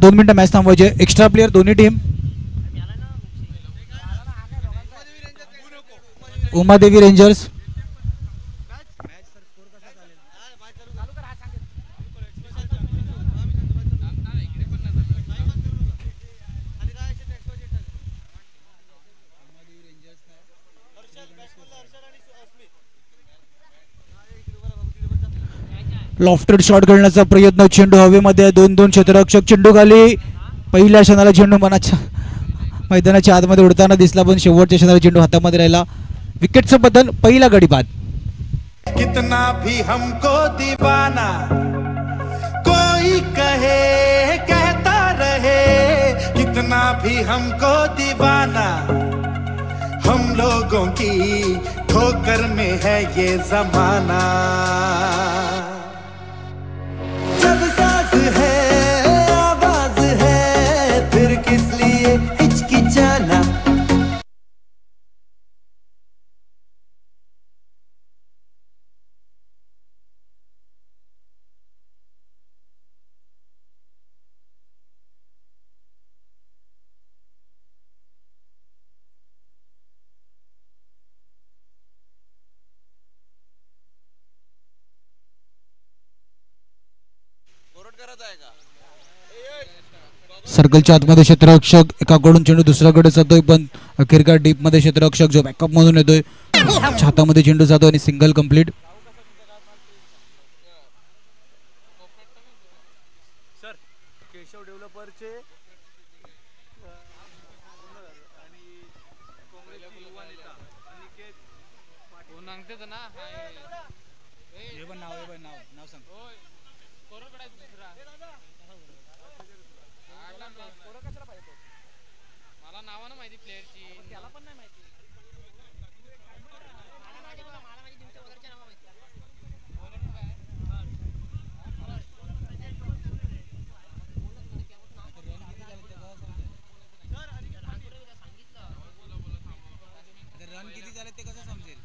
2 मिनिटं match थांबवायचे. Extra player दोन्ही team. Umadevi rangers lofted shot खेळण्याचा प्रयत्न. चेंडू हवेमध्ये. 2-2 क्षेत्ररक्षक. चेंडू खाली. पहिल्या क्षणाला चेंडू मनाच्या मैदानाच्या आतमध्ये उडताना दिसला पण शेवटच्या क्षणाला चेंडू हातामध्ये राहिला. विकेटचं बदल. पहिला गडी बाद. कितना भी हमको दीवाना कोई कहे कहता रहे, कितना भी हमको दीवाना हम लोगों की ठोकर में है ये जमाना. जब सांस है आवाज है फिर किस लिए हिचकिचाना. सर्कलच्या आतमध्ये क्षेत्ररक्षक. एकाकडून चेंडू दुसऱ्याकडे जातोय पण अखेरकार डीप मध्ये क्षेत्ररक्षक जो बॅकअप मधून येतोय. हातामध्ये चेंडू जातो आणि सिंगल कंप्लीट. केशव डेव्हलपरचे मला नावानं माहिती प्लेयरची, त्याला पण नाही माहिती. रन किती झाले ते कसं समजेल.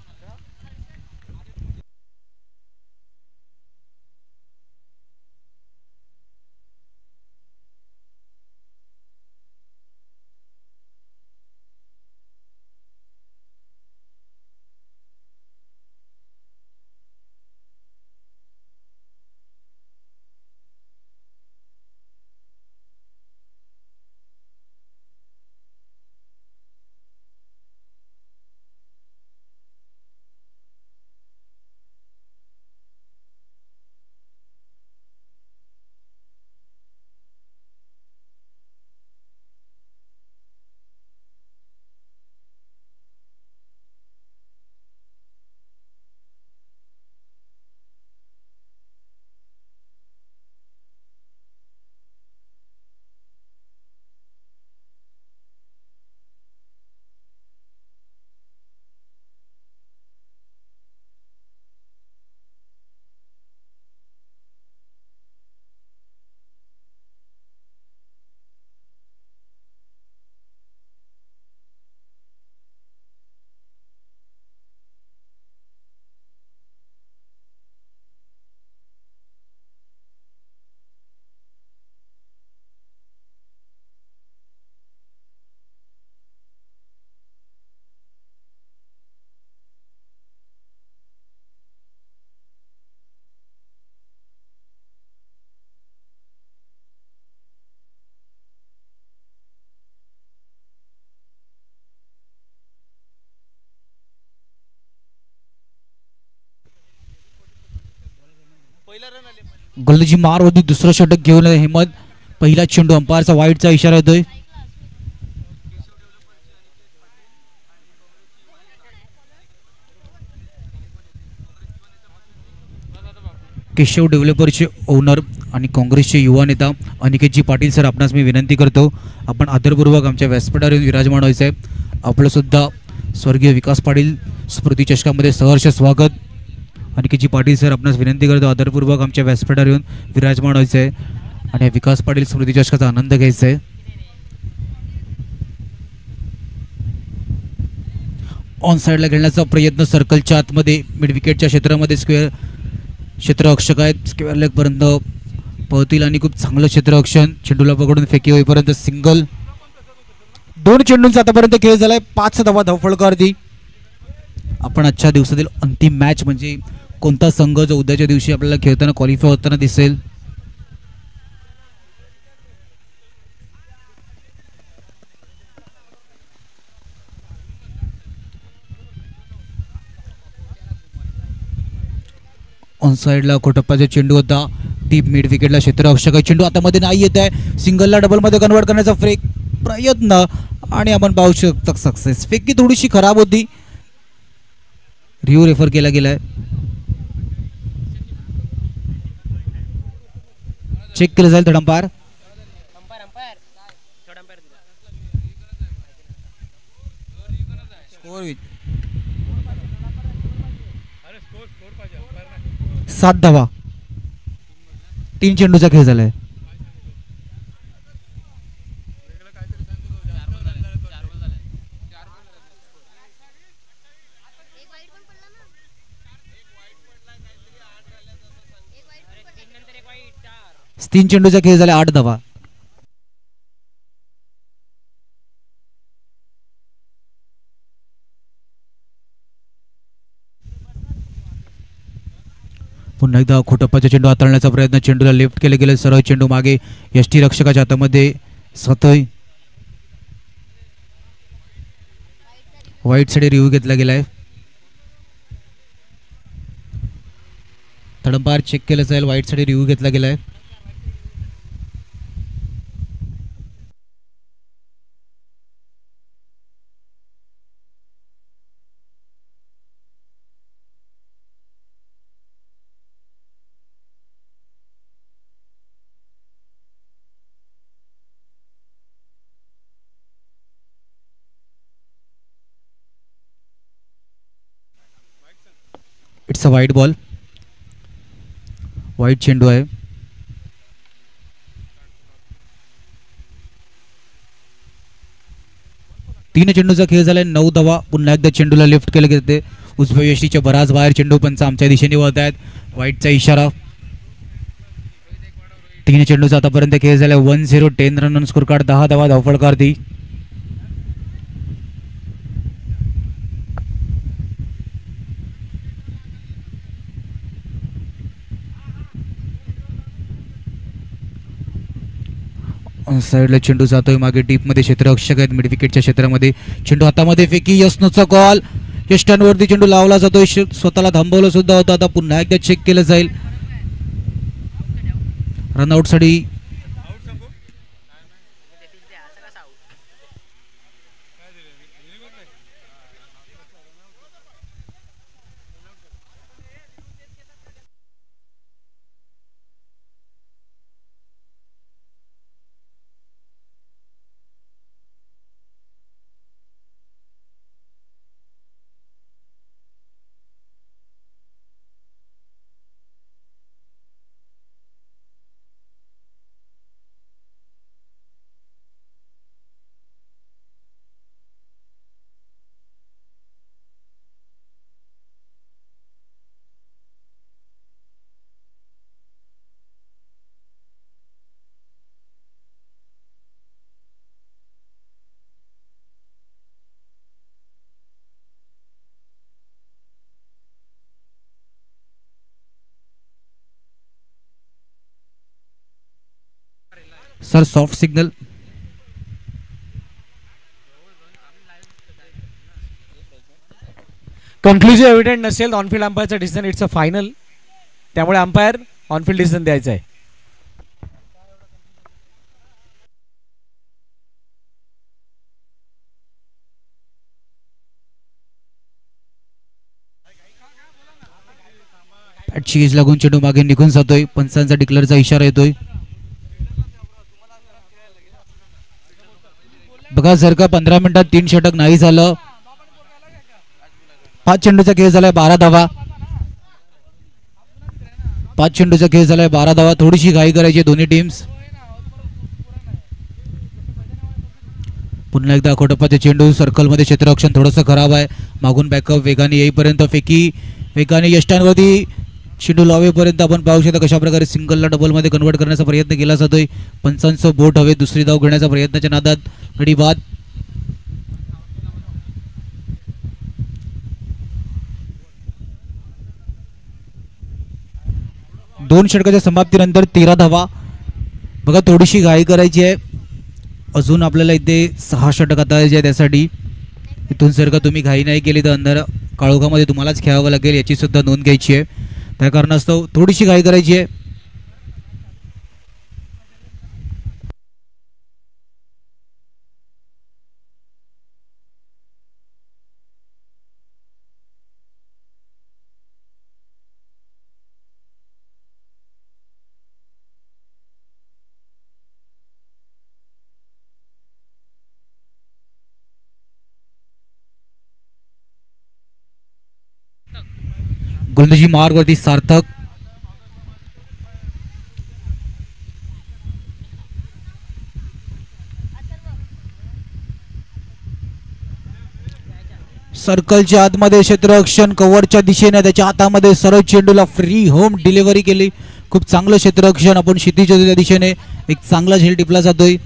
गोलंदाजी मार होती. दुसरं षटक घेऊन हिम्मत. पहिला चेंडू. अंपायरचा वाईटचा इशारा येतोय. केशव डेव्हलपरचे ओनर आणि काँग्रेसचे युवा नेता अनिकेतजी पाटील सर, आपणास मी विनंती करतो आपण आदरपूर्वक आमच्या व्यासपीठावर विराजमान व्हायचं आहे. आपलं सुद्धा स्वर्गीय विकास पाटील स्मृती चषकामध्ये सहर्ष स्वागत. अनिकेतजी पाटील सर, आपणास विनंती करतो आदरपूर्वक आमच्या व्यासपीठावर येऊन विराजमान व्हायचं आहे आणि विकास पाटील स्मृती चषकाचा आनंद घ्यायचा आहे. ऑन साईडला खेळण्याचा प्रयत्न. सर्कलच्या आतमध्ये मिड विकेटच्या क्षेत्रामध्ये स्क्वेअर क्षेत्ररक्षक आहेत. स्क्वेअर लेग पर्यंत पळतील आणि खूप चांगलं क्षेत्ररक्षण, चेंडूला पकडून फेकी होईपर्यंत सिंगल. 2 चेंडूंचा आतापर्यंत खेळ झालाय, 5 धावा धावफलकावरती. आपण आजच्या दिवसातील अंतिम मॅच म्हणजे कोणता संघ जो उद्याच्या दिवशी आपल्याला खेळताना क्वालिफाय होताना दिसेल. ऑन साईडला कोटप्पाचा चेंडू होता, डीप मिड विकेटला क्षेत्ररक्षक चेंडू आता मध्ये नाही येत आहे, सिंगलला डबलमध्ये कन्वर्ट करण्याचा प्रयत्न आणि आपण पाहू शकतो सक्सेस. फेकी थोडीशी खराब होती, रिव्ह्यू रेफर केला गेलाय. चेक केलं जाईल थर्ड अंपायर. स्कोर 7 धावा, 3 चेंडूचा खेळ झालाय. तीन चेंडूचा खेळ झाला, 8 धावा. पुन्हा एकदा खोटप्पाचा चेंडू हाताळण्याचा प्रयत्न, चेंडूला लिफ्ट केले गेले, सरळ चेंडू मागे यष्टी रक्षकाच्या हातामध्ये सतोय. वाईट साईड रिव्ह्यू घेतला गेलाय. थर्ड अंपायर चेक केलं जाईल, वाईट साईड रिव्ह्यू घेतला गेलाय. It's a white ball, white चेंडू आहे. तीन चेंडूचा खेळ झालाय, 9 धावा. पुन्हा एकदा चेंडूला लिफ्ट केले गेले, उजव्या यष्टीच्या बराच बाहेर चेंडू पंच आमच्या दिशेने वळत आहेत, वाईटचा इशारा. 3 चेंडूचा आतापर्यंत खेळ झालाय, 1-0, 10 रन स्कोर कार्ड, 10 धावा धावफलकावरती. साईडला चेंडू जातोय मागे, डीप मध्ये क्षेत्ररक्षक आहेत, मिड विकेटच्या क्षेत्रामध्ये चेंडू हातामध्ये फेकी, यशनोचा कॉल, यष्टांवरती चेंडू लावला जातोय, स्वतःला थांबवलं सुद्धा होतं. आता पुन्हा एकदा चेक केलं जाईल, रनआउट साठी. Sir soft signal. Conclusive evident नसेल ऑनफिल्ड अंपायरचा डिसिजन, इट्स अ फायनल, त्यामुळे अंपायर ऑनफिल्ड डिसिजन द्यायचा आहे. चीज लागून चेंडू मागे निघून जातोय, पंचांचा डिक्लेअरचा इशारा येतोय. बघा जर का 15 मिनिटात 3 षटक नाही झालं, 5 चेंडूचा खेळ झालाय, 12 धावा. 5 चेंडूचा खेळ झालाय, 12 धावा. थोडीशी घाई करायची दोन्ही टीम्स. पुन्हा एकदा खोटप्पाचे चेंडू सर्कलमध्ये, क्षेत्ररक्षण थोडंसं खराब आहे, मागून बॅकअप वेगाने येईपर्यंत फेकी, वेगाने यष्टांवरती चेंडू लावेपर्यंत आपण पाहू शकता कशा प्रकारे सिंगलला डबलमध्ये कन्वर्ट करण्याचा प्रयत्न केला जातोय. पंचांचं बोट हवे दुसरी धाव घेण्याचा प्रयत्नाच्या नादात गडी बाद. दोन षटकाच्या समाप्तीनंतर 13 धावा. बघा थोडीशी घाई करायची आहे. अजून आपल्याला इथे 6 षटक आता जे आहे त्यासाठी इथून जर का तुम्ही घाई नाही केली तर अंधार काळोखामध्ये तुम्हालाच खेळावं लागेल याची सुद्धा नोंद घ्यायची आहे. त्या कारणास्तव थोडीशी घाई करायची आहे. गोलंदाजी मार्गवरती सार्थक. सर्कलच्या आतमध्ये क्षेत्ररक्षण कव्हरच्या दिशेने त्याच्या हातामध्ये सरळ चेंडूला फ्री होम डिलिव्हरी केली. खूप चांगलं क्षेत्ररक्षण आपण क्षितिजच्या दिशेने एक चांगला झेल टिपला जातोय.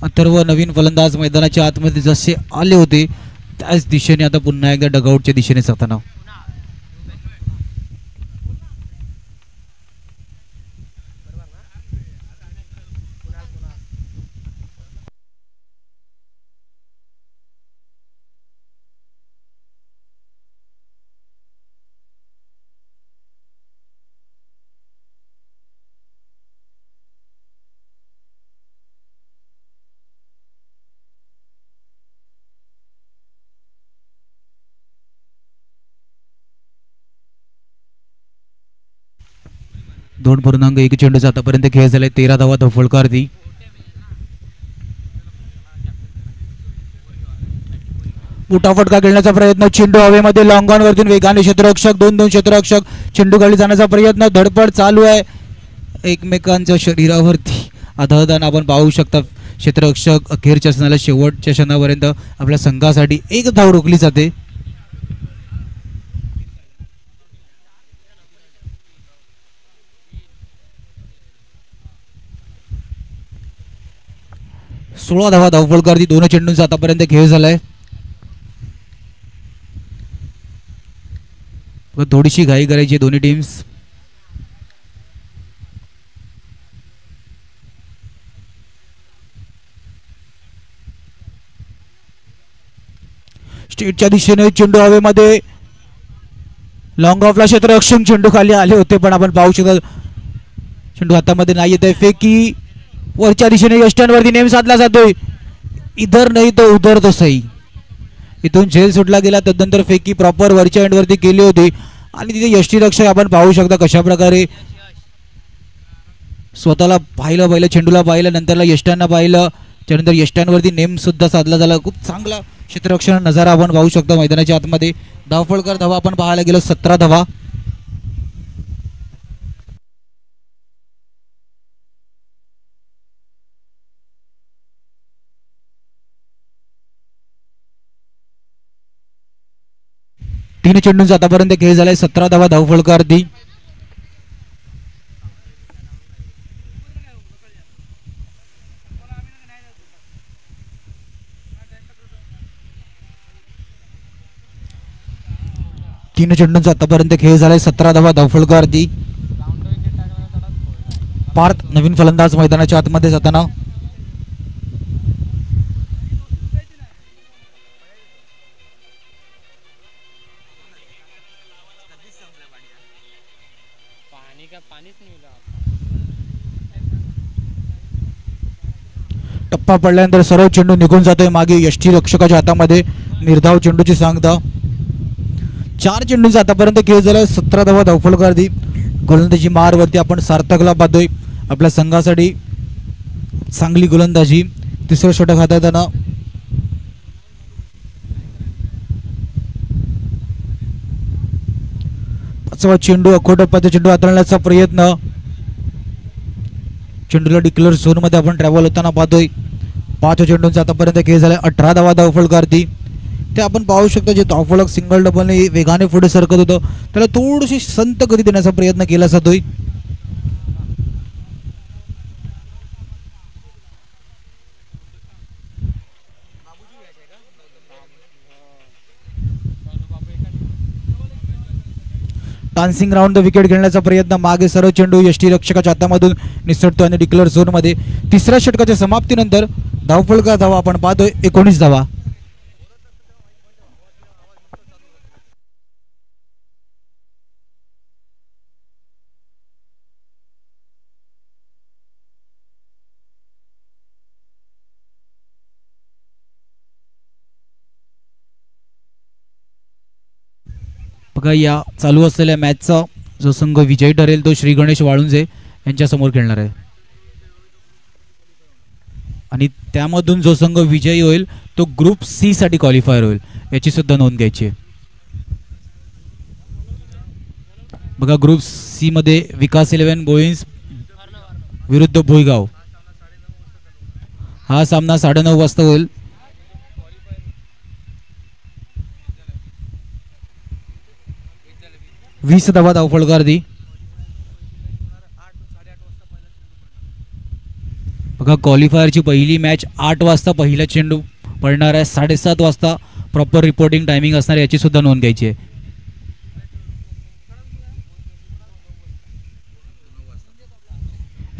अथर्व नवीन फलंदाज मैदानाच्या आतमध्ये जसे आले होते त्याच दिशेने आता पुन्हा एकदा डगआउटच्या दिशेने जाताना. दोन पूर्णांक एक चेंडूचा आतापर्यंत खेळ झालाय. 13 धावा धफळकारती. मोठा फटका खेळण्याचा प्रयत्न. चेंडू हवेमध्ये लॉंग ऑन वरतून वेगाने क्षेत्ररक्षक दोन क्षेत्ररक्षक चेंडू खाली जाण्याचा प्रयत्न. धडपड चालू आहे एकमेकांच्या शरीरावरती आधारदान आपण पाहू शकता. क्षेत्ररक्षक अखेरच्या क्षणाला शेवटच्या क्षणापर्यंत आपल्या संघासाठी एक धाव रोखली जाते. सोळा धावा धावफलकारती. दोन चेंडूंचा आतापर्यंत खेळ झालाय. थोडीशी घाई करायची दोन्ही टीम्स. स्टेटच्या दिशेने चेंडू हवेमध्ये लॉंग ऑफला क्षेत्ररक्षण चेंडू खाली आले होते पण आपण पाहू शकतो चेंडू हातामध्ये नाही येत आहे. फेकी वरच्या दिशेने यष्ट्यांवरती नेम साधला जातोय. इधर नाही तो उधर तो सही. इथून झेल सुटला गेला त्यानंतर फेकी प्रॉपर वरच्या एंडवरती केली होती आणि तिथे यष्टीरक्षक आपण पाहू शकता कशा प्रकारे स्वतःला पाहिलं पहिलं चेंडूला पाहिलं नंतरला यष्ट्यांना पाहिलं त्यानंतर यष्ट्यांवरती नेम सुद्धा साधला झाला. खूप चांगला क्षेत्ररक्षण नजारा आपण पाहू शकतो मैदानाच्या आतमध्ये. धावफळकर धावा आपण पाहायला गेलो 17 धावा. तीन चेंडूंचा आतापर्यंत खेळ झालाय. 17 धावा धावफळकारती. तीन चेंडूंचा आतापर्यंत खेळ झालाय. 17 धावा धावफळकारती. पार्थ नवीन फलंदाज मैदानाच्या आतमध्ये जाताना. टप्पा पडल्यानंतर सर्व चेंडू निघून जातोय मागे यष्टीरक्षकाच्या हातामध्ये. निर्धाव चेंडूची सांगता. 4 चेंडूंचा आतापर्यंत खेळ झालाय. 17 धावा धावफलकारती. गोलंदाजी मारवरती आपण सार्थकला पाहतोय. आपल्या संघासाठी चांगली गोलंदाजी. तिसरं षटक हाताळताना पाचवा चेंडू अखोटप्पाचा चेंडू हाताळण्याचा प्रयत्न. चेंडूला डिक्लेअर झोन मध्ये आपण ट्रॅव्हल होताना पाहतोय. 5 चेंडूंचा आतापर्यंत खेळ झालाय. 18 धावा धावफलकारती. ते आपण पाहू शकतो. जे धावफलक सिंगल डबलने वेगाने पुढे सरकत होतं त्याला थोडीशी संत गती देण्याचा प्रयत्न केला जातोय. डान्सिंग राऊंड द विकेट खेळण्याचा प्रयत्न. मागे सर्व चेंडू यष्टीरक्षकाच्या हातामधून निसटतो आणि डिक्लेअर झोनमध्ये. तिसऱ्या षटकाच्या समाप्तीनंतर धावफलका धावा आपण पाहतोय 19 धावा. बघा या चालू असलेल्या मॅचचा जो संघ विजयी ठरेल तो श्री गणेश वाळुंजे यांच्या समोर खेळणार आहे आणि त्यामधून जो संघ विजयी होईल तो ग्रुप सी साठी क्वालिफायर होईल याची सुद्धा नोंद घ्यायची आहे. बघा ग्रुप सी मध्ये विकास 11 बोईन्स विरुद्ध भुईगाव. हा सामना 9:30 वाजता होईल. वीस धावा धावफलकार दी. बघा क्वालिफायरची पहिली मॅच 8 वाजता पहिला चेंडू पडणार आहे. 7:30 वाजता प्रॉपर रिपोर्टिंग टायमिंग असणार याची सुद्धा नोंद घ्यायची आहे.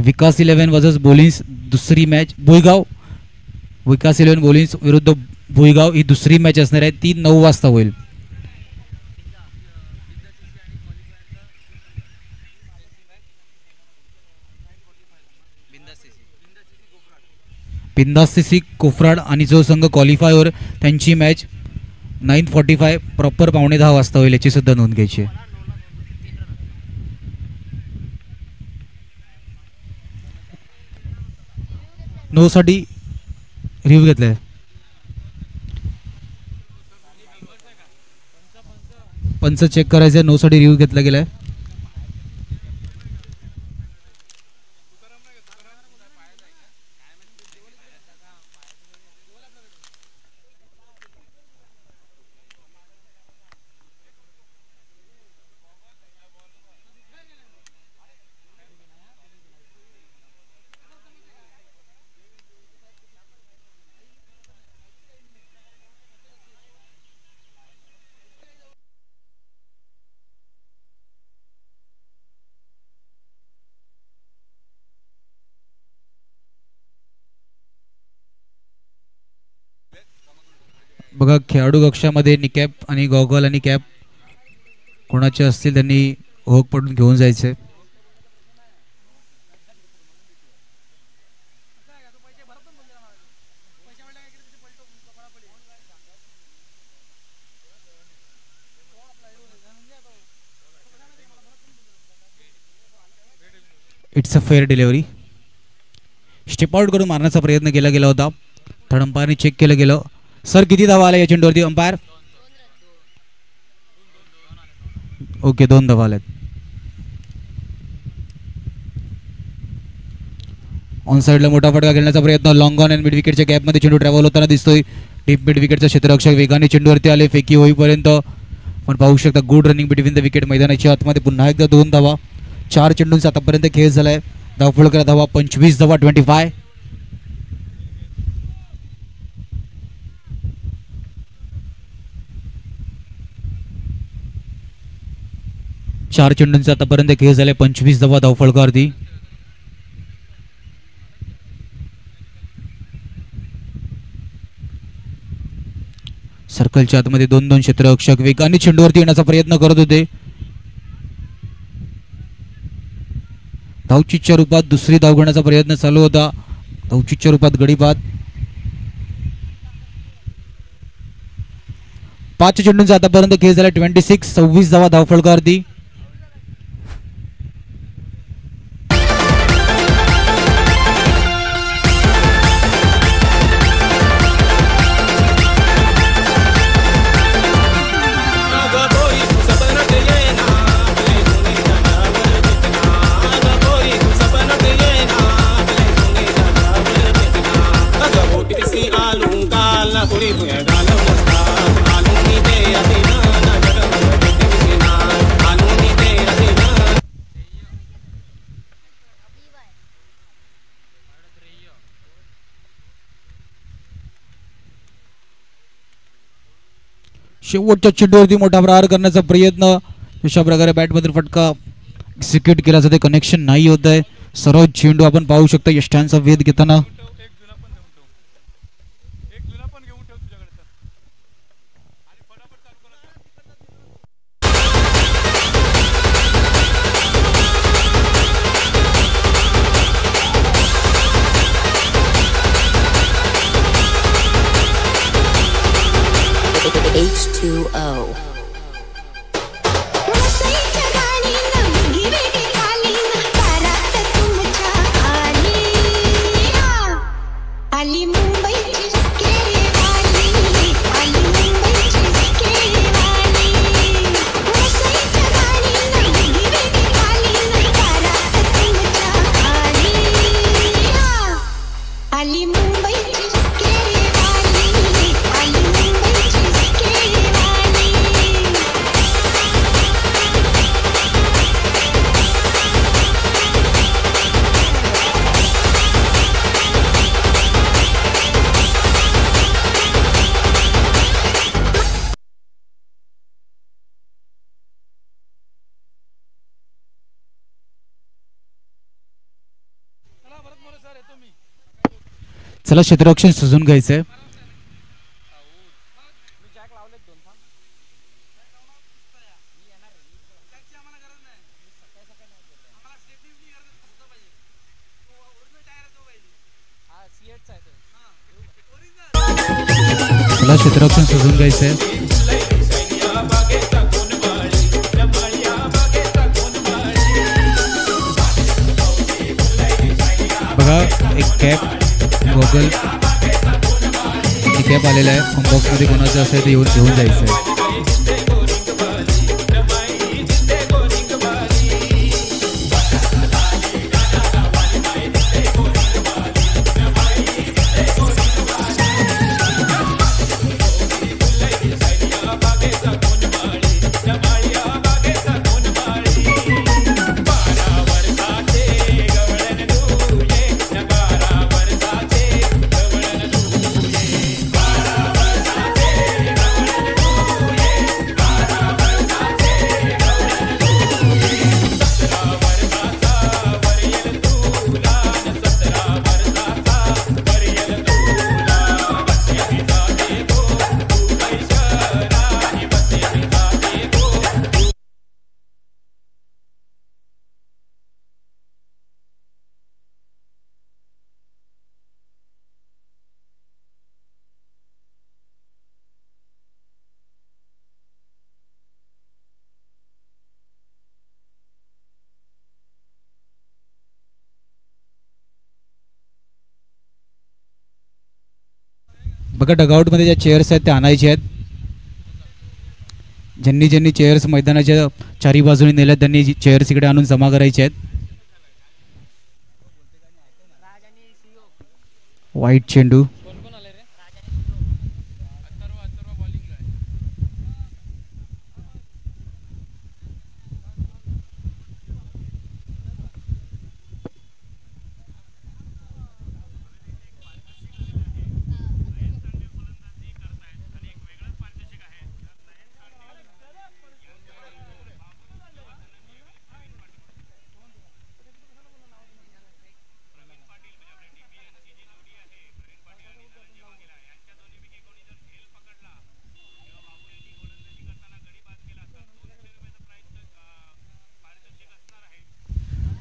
विकास 11 वर्सेस बोलिन्स दुसरी मॅच. भुईगाव विकास 11 बोलिन्स विरुद्ध भुईगाव ही दुसरी मॅच असणार आहे. ती 9 वाजता होईल. बिंदास सीसी कोफराड आणि जो संघ क्वालिफायवर त्यांची मॅच 9:45 प्रॉपर 9:15 वाजता होईल याची सुद्धा नोंद घ्यायची आहे. नो साठी रिव्ह्यू घेतलाय. पंच चेक करायचंय. नो साठी रिव्ह्यू घेतला गेलाय. बघा खेळाडू कक्षामध्ये निकॅप आणि गॉगल आणि कॅप कोणाचे असतील त्यांनी होक पडून घेऊन जायचे. It's a fair delivery. Step out करून मारण्याचा प्रयत्न केला गेला होता. थर्ड अंपायरने चेक केलं गेलं. सर किती धावा आल्या या चेंडूवरती अंपायर? ओके 2 धावा आल्यात. ऑन साइडला मोठा फटका खेळण्याचा प्रयत्न. लॉंग ऑन अँड मिड विकेटच्या गॅपमध्ये चेंडू ट्रॅव्हल होताना दिसतोय. डीप मिड विकेटचा क्षेत्ररक्षक वेगाने चेंडूवरती आले. फेकी होईपर्यंत आपण पाहू शकता good running between the wicket. मैदानाच्या आतमध्ये पुन्हा एकदा 2 धावा. 4 चेंडूंचा आतापर्यंत खेळ झालाय. धावफलक धावा 25 धावा 25. 4 चेंडूंचा आतापर्यंत खेळ झाले. 25 धावा धावफलकावरती. सर्कलच्या आतमध्ये 2-2 क्षेत्ररक्षक वेगाने चेंडूवरती येण्याचा प्रयत्न करत होते. धावचीच्या रूपात दुसरी धाव घेण्याचा प्रयत्न चालू होता. धावचीच्या रूपात गडीबाद. 5 चेंडूंचा आतापर्यंत खेळ झाला. 26 धावा धावफलकावरती. शेवटच्या चेंडूवरती मोठा प्रहार करण्याचा प्रयत्न. अशा प्रकारे बॅटमधील फटका एक्झिक्यूट केला जाते, कनेक्शन नाही होत आहे. सरळ चेंडू आपण पाहू शकता यष्टांचा वेध घेताना. H2O. आली मुंबईची केळीवाली, आली मुंबईची केळीवाली. वसईच्या गाडीनं गिरवी खाली, दारात तुमच्या आली. आली मुंबईची केळीवाली, आली मुंबईची केळीवाली. चला क्षेत्ररक्षण सजून घ्यायचंय. चला क्षेत्ररक्षण सजून घ्यायचंय. बघा एक कॅप गॉगल कॅप आलेला आहे. बॉक्स मध्ये कोणाचं असेल ते येऊन घेऊन जायचं आहे. बघा डगआउट मध्ये ज्या चेअर्स आहेत त्या आणायच्या आहेत. ज्यांनी ज्यांनी चेअर्स मैदानाच्या चारी बाजूने नेल्या त्यांनी चेअर्स इकडे आणून जमा करायचे आहेत. वाईट चेंडू.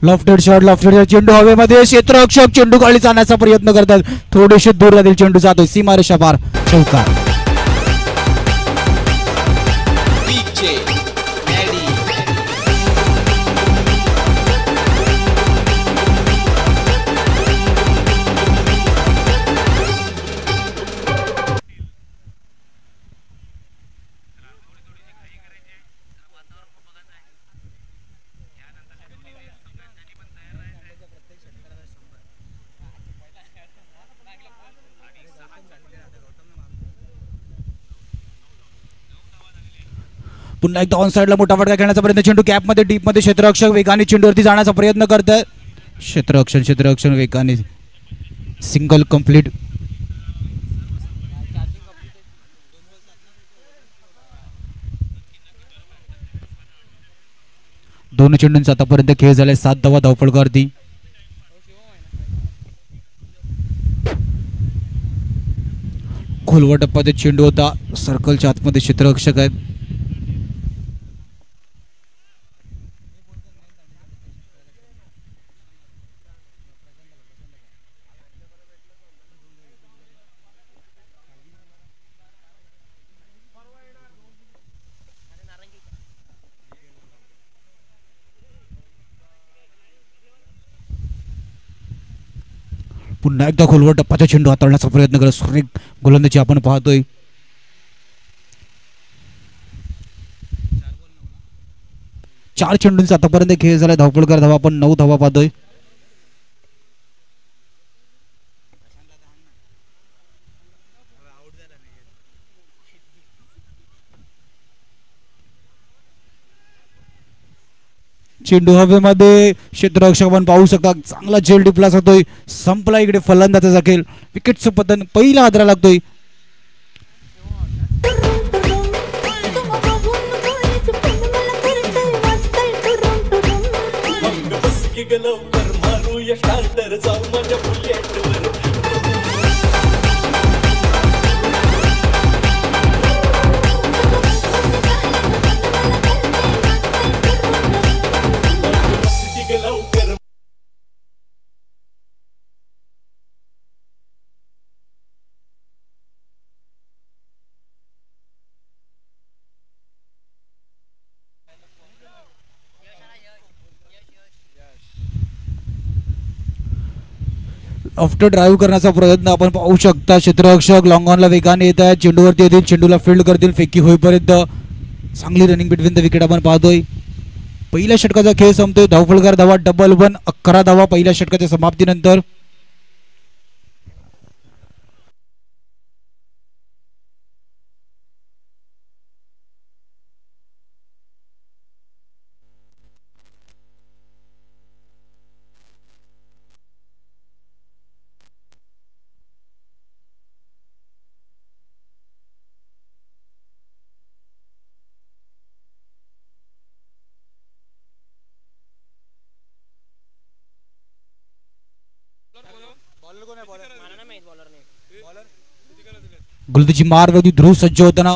लॉफ्टेड शॉट चेंडू हवेमध्ये. क्षेत्ररक्षक चेंडू खाली जाण्याचा प्रयत्न करतात. थोडेसे दूर राहतील. चेंडू जातोय सीमारेषा पार. चौकार. पुन्हा एकदा ऑन साइडला मोठा फटका खेळण्याचा प्रयत्न. चेंडू कॅप मध्ये डीप मध्ये. क्षेत्ररक्षक वेगाने चेंडूवरती जाण्याचा प्रयत्न करत आहे. क्षेत्ररक्षण वेगाने. Single complete. दोन चेंडूंचा आतापर्यंत खेळ झालाय 7 धावा धावफलकावरती. खोलवा टप्प्यात चेंडू होता, सर्कलच्या आतमध्ये क्षेत्ररक्षक आहेत. पुन्हा एकदा खोलवर टप्प्याचा चेंडू हाताळण्याचा प्रयत्न करत सुरेख गोलंदाजी आपण पाहतोय. चार चेंडूंचा आतापर्यंत खेळ झाला, धावफलकार धावा आपण 9 धावा पाहतोय. चेंडू हवेमध्ये क्षेत्ररक्षक आपण पाहू शकता, चांगला झेल डिप्लास होतोय. संपला इकडे फलंदाजाचा खेळ, विकेटचं पतन पहिला हादरा लागतोय. आफ्टर ड्राईव्ह करण्याचा प्रयत्न आपण पाहू शकता. क्षेत्ररक्षक लॉंग ऑनला वेगाने येत आहेत, चेंडूवरती येतील, चेंडूला फील्ड करतील, फेकी होईपर्यंत चांगली रनिंग बिटवीन द विकेट आपण पाहतोय. पहिल्या षटकाचा खेळ संपतोय, धावफलकार धावा डबल 1, 11 धावा पहिल्या षटकाच्या समाप्तीनंतर. गोलंदाजी मारवरती ध्रुव सज्ज होताना.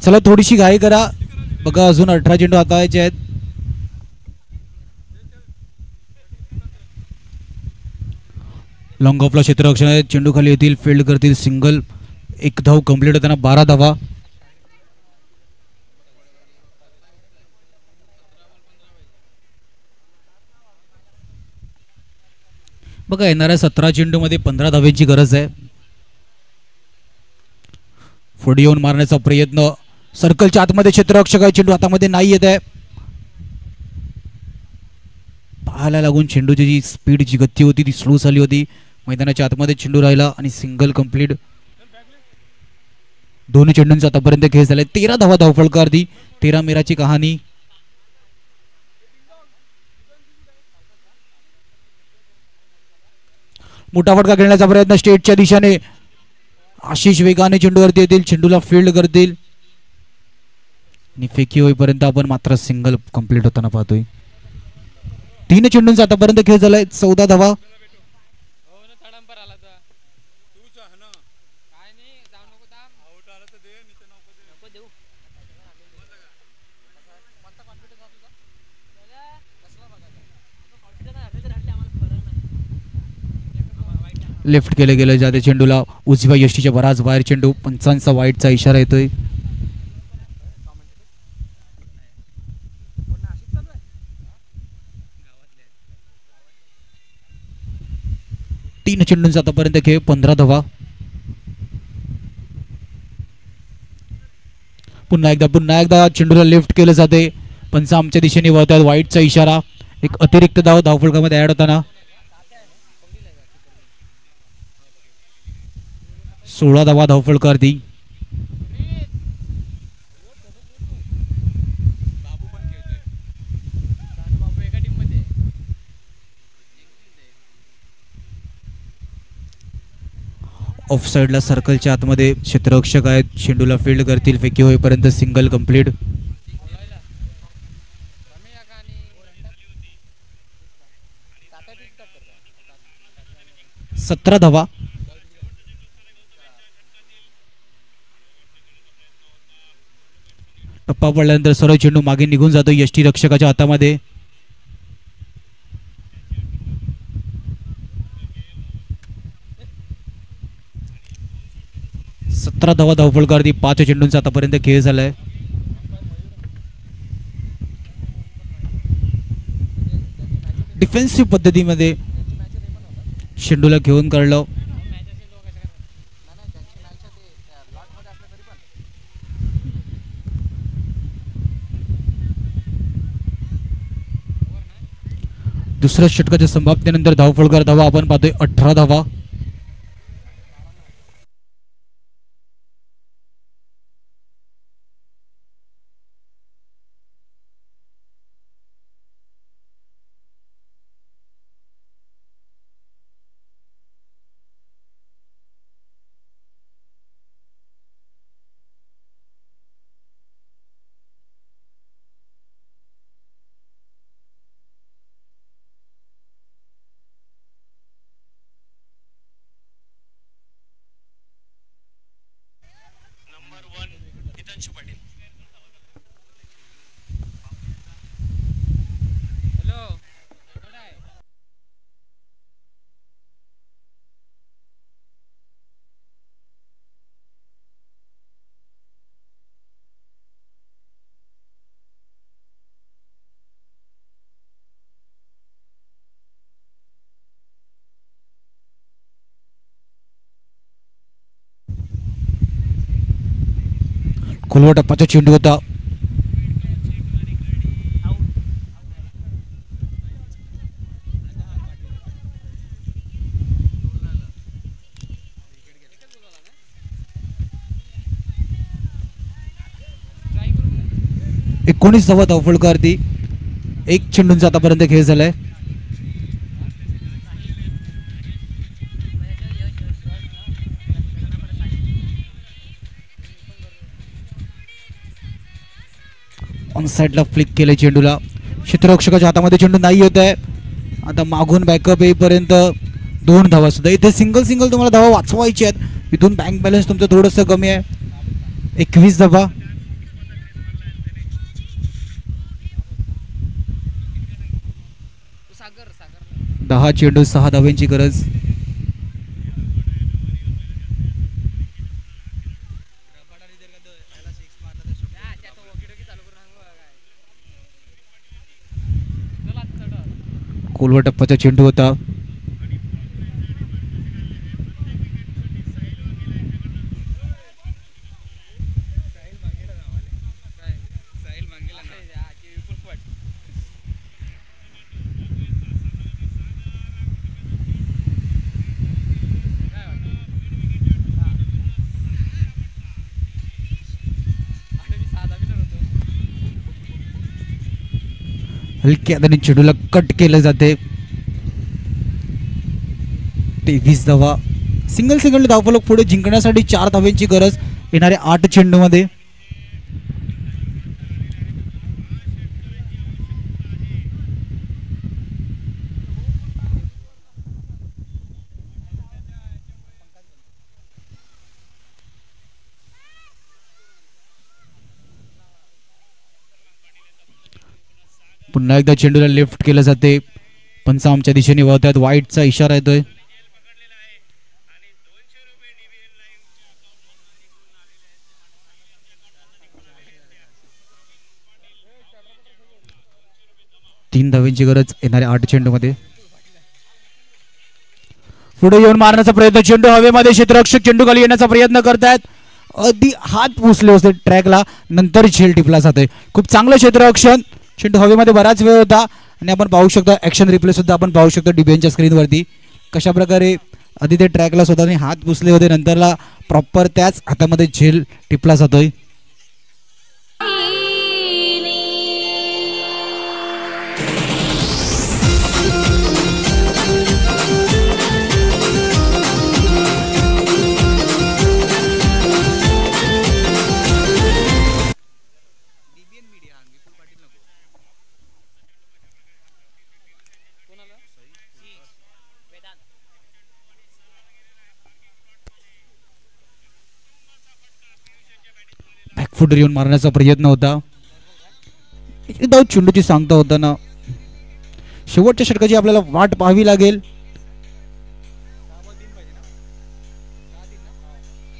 चला थोडीशी घाई करा, बघा अजून 18 चेंडू हाताळायचे आहेत. लॉंग ऑफला क्षेत्ररक्षण आहे, चेंडू खाली येतील, फील्ड करतील, सिंगल. 1 धाव कंप्लीट होताना 12 धावा. बघा येणाऱ्या 17 चेंडूमध्ये 15 धावेची गरज आहे. पुढे येऊन मारण्याचा प्रयत्न, सर्कलच्या आतमध्ये क्षेत्ररक्षक आहे, चेंडू हातामध्ये नाही येत आहे. पाहायला लागून चेंडूची जी स्पीड, जी गती होती ती स्लो झाली होती. मैदानाच्या आतमध्ये चेंडू राहिला आणि सिंगल कंप्लीट. दोन्ही चेंडूंचा आतापर्यंत खेळ झालाय, 13 धावा धावफलकावरती. 13 मेराची कहाणी. मोठा फटका खेळण्याचा प्रयत्न स्टेटच्या दिशेने. आशिष वेगाने चेंडूवरती येतील, चेंडूला फील्ड करतील आणि फेकी होईपर्यंत आपण मात्र सिंगल कंप्लीट होताना पाहतोय. 3 चेंडूंचा आतापर्यंत खेळ झालाय, 14 धावा. लेफ्ट केले गेले जाते चेंडूला, उजव्या यष्टीच्या बराच बाहेर चेंडू. पंचांचा वाईटचा इशारा येतोय. तीन चेंडूंचा आतापर्यंत खेळ, 15 धावा. पुन्हा एकदा चेंडूला लेफ्ट केलं जाते, पंच आमच्या दिशेने वळतात, वाईटचा इशारा. एक अतिरिक्त धाव धावफलकामध्ये ऍड होताना. 16 धावा धावफलकावरती. ऑफ साइडला सर्कलच्या आतमध्ये क्षेत्ररक्षक आहेत, चेंडूला फील्ड करतील, फेकी होईपर्यंत सिंगल कंप्लीट. कमी या कहाणी 17 धावा. टप्पा पडल्यानंतर सर्व चेंडू मागे निघून जातो यष्टी रक्षकाच्या हातामध्ये. सतरा धावा धावफलकावरती 5 चेंडूंचा आतापर्यंत खेळ झालाय. डिफेन्सिव्ह पद्धतीमध्ये चेंडूला घेऊन काढलं. दुसऱ्या षटकाच्या समाप्तीनंतर धावफलकार धावा आपण पाहतोय 18 धावा. खोलवा टप्पाचा चेंडू होता. एकोणीस धावा धावफलकावरती 1 चेंडूंचा आतापर्यंत खेळ झालाय. ऑन साइडला फ्लिक केले चेंडूला. क्षेत्ररक्षकाच्या हातामध्ये चेंडू नाही होत आहे. आता मागून बॅकअप येईपर्यंत 2 धावा सुद्धा. इथे सिंगल तुम्हाला धावा वाचवायची आहेत. इथून बँक बॅलन्स तुमचं थोडंसं कमी आहे. 21 धावा. सागर 10 चेंडू 6 धाव्यांची गरज. कोलवा टप्पाचा चेंडू होता. हलक्या हाताने चेंडूला कट केलं जाते. 23 धावा. सिंगल धावफलक पुढे जिंकण्यासाठी 4 धाव्यांची गरज येणाऱ्या 8 चेंडूमध्ये. पुन्हा एकदा चेंडूला लिफ्ट केलं जाते. पंच आमच्या दिशेने वळतात. वाईटचा इशारा येतोय. तीन धाव्यांची गरज येणाऱ्या 8 चेंडूमध्ये. पुढे येऊन मारण्याचा प्रयत्न. चेंडू हवेमध्ये. क्षेत्ररक्षक चेंडू खाली येण्याचा प्रयत्न करतायत. अगदी हात पुसले होते ट्रॅकला. नंतर झेल टिपला जातोय. खूप चांगलं क्षेत्ररक्षण. चेंडू हवेमध्ये बराच वेळ होता आणि आपण पाहू शकतो ऍक्शन रिप्ले सुद्धा आपण पाहू शकतो डीबीएनच्या स्क्रीनवरती कशा प्रकारे आधी ते ट्रॅकला स्वतःने हात पुसले होते. नंतरला प्रॉपर त्याच हातामध्ये झेल टिपला जातोय. फूट येऊन मारण्याचा प्रयत्न होता. धाव चेंडूची सांगता होताना शेवटच्या षटकाची आपल्याला वाट पाहावी लागेल.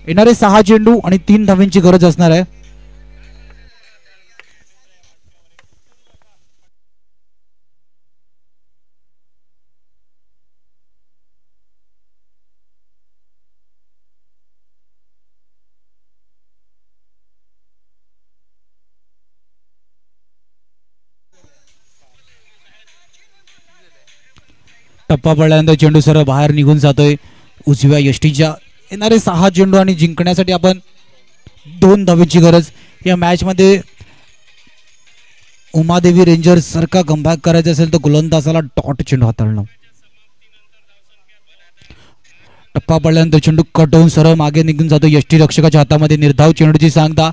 येणारे 6 चेंडू आणि 3 धावांची गरज असणार आहे. टप्पा पडल्यानंतर चेंडू सरळ बाहेर निघून जातोय उजव्या यष्टीच्या. येणारे 6 चेंडू आणि जिंकण्यासाठी आपण 2 धावेची गरज. या मॅच मध्ये उमादेवी रेंजर्स सारखा कमबॅक करायचा असेल तर गोलंदाजाला डॉट चेंडू हाताळणं. टप्पा पडल्यानंतर चेंडू कट होऊन सरळ मागे निघून जातो यष्टी रक्षकाच्या हातामध्ये. निर्धाव चेंडूची सांगता.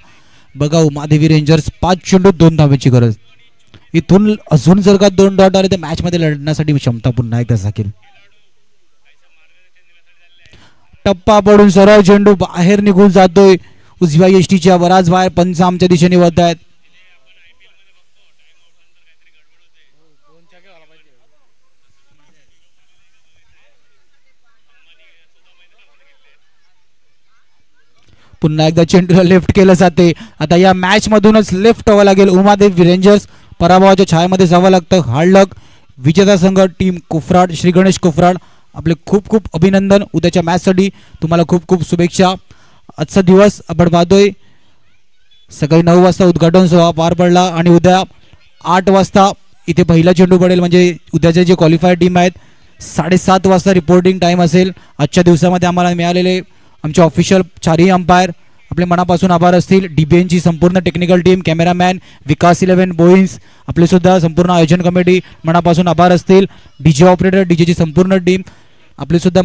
बघा उमादेवी रेंजर्स 5 चेंडू 2 धावेची गरज. इथून अजून जर का 2 डॉट आले तर मॅच मध्ये लढण्यासाठी क्षमता पुन्हा एकदा झाकेल. टप्पा पडून सरळ चेंडू बाहेर निघून जातोय उजव्या यष्टीच्या. बराच बाहेर पंच आमच्या दिशेने वळत आहेत. पुन्हा एकदा चेंडूला लेफ्ट केलं जाते. आता या मॅच मधूनच लेफ्ट व्हावं लागेल. उमादेवी रेंजर्स पराभवाच्या छायेमध्ये जावं लागतं. हार्ड लक विजेता संघ टीम कोफराड, श्री गणेश कोफराड, आपले खूप खूप अभिनंदन. उद्याच्या मॅचसाठी तुम्हाला खूप खूप शुभेच्छा. आजचा दिवस आपण पाहतोय सकाळी 9 वाजता उद्घाटन सोहळा पार पडला आणि उद्या 8 वाजता इथे पहिला चेंडू पडेल. म्हणजे उद्याचे जे क्वालिफायर टीम आहेत 7:30 वाजता रिपोर्टिंग टाइम असेल. आजच्या दिवसामध्ये आम्हाला मिळालेले आमचे ऑफिशियल 4ही अंपायर आपले मनापासून आभार असतील. डीबीएनची संपूर्ण टेक्निकल टीम, कॅमेरामॅन, विकास 11 बोईन्स, आपले सुद्धा संपूर्ण आयोजन कमिटी मनापासून आभार असतील. डीजे ऑपरेटर, डीजेची संपूर्ण टीम आपले सुद्धा